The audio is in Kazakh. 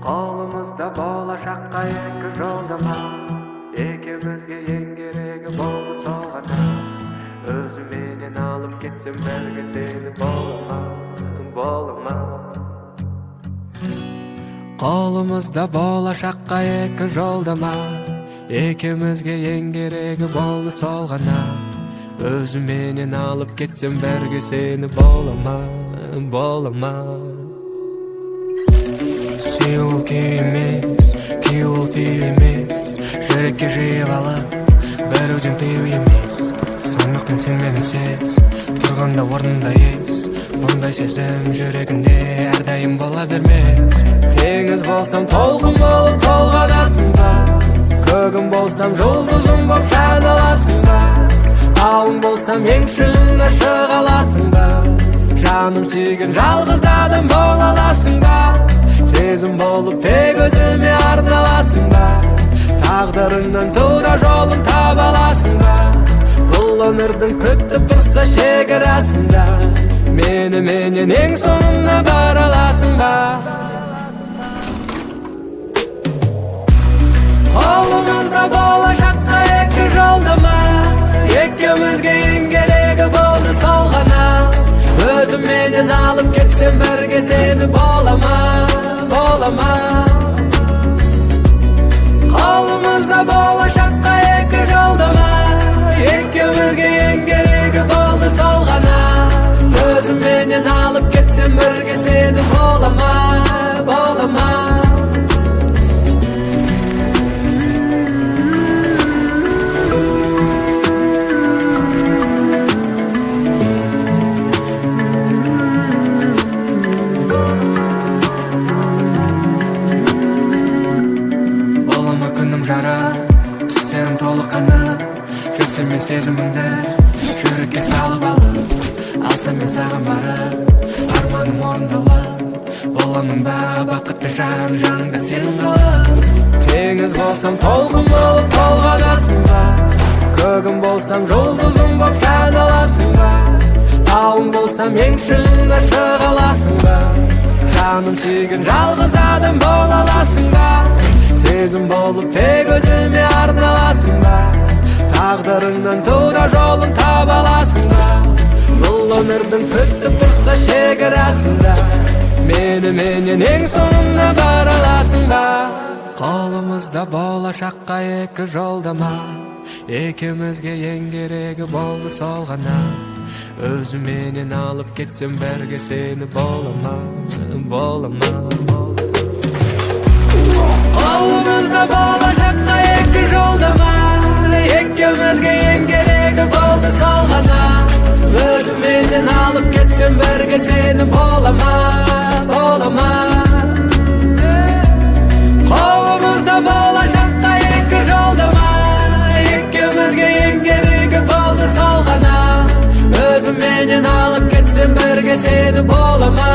Kolumuzda bolashaqqa iki yo'ldama, ikimizga eng keragi bo'ldi sog'ana. O'zi meni olib ketsin belgi seni bo'lama. Kolumuzda bolashaqqa iki yo'ldama, ikimizga eng keragi bo'ldi sog'ana. O'zi meni olib ketsin belgi seni bo'lama. Сеулки емес, кеулти емес, жүрекке жиып алып, бәруден тыю емес. Сондықтан сен мені сез, тұрғанда орнында ес. Бұндай сезім жүрегінде әрдайым бола бермес. Теңіз болсам толқын болып толғанасың ба? Көгім болсам жұлдызым боп жаналасың ба? Тауым болсам ең шыңына шыға аласың ба? Жаным сүйген жалғыз адам бола аласың ба? Сезім болып тек өзіме арналасың ба? Тағдырыңнан тура жолын таба аласың ба? Бұл өмірдің күтіп тұрса шекарасында, мені менен ең соңына бара аласың ба? Қолымызда болашаққа екі жолдама, екеумізге ең керегі болды сол ғана. Өзім менен алып кетсем бірге сені болама. Қолымызда болашаққа екі жолдама, екеумізге ең керегі болды сол ғана. Өзім менен алып кетсем бірге сені болама. Түстерім толық қанып, жүрсем мен сезімімді жүрекке салып алып, алсам мен саған барып, арманым орындалып, боламын ба бақытты жан, жаныңда сенің қалып. Теңіз болсам толқын болып толғанасың ба? Көгім болсам жұлдызым боп жаналасың ба? Тауым болсам ең шыңына шыға аласың ба? Жаным сүйген жалғыз адам бола аласың ба? Сезім болып тек өзіме арналасың ба? Тағдырыңнан тура жолын таба аласың ба? Бұл өмірдің күтіп тұрса шекарасында, мені менен ең соңына бара аласың ба? Қолымызда болашаққа екі жолдама, екеумізге ең керегі болды сол ғана. Өзім менен алып кетсем бірге сені болама. Қолымызда болашаққа екі жолдама, екеумізге ең керегі болды сол ғана. Өзім менен алып кетсем бірге сені болама. Қолымызда болашаққа екі жолдама, екеумізге ең керегі болды сол ғана. Өзім менен алып кетсем бірге сені болама.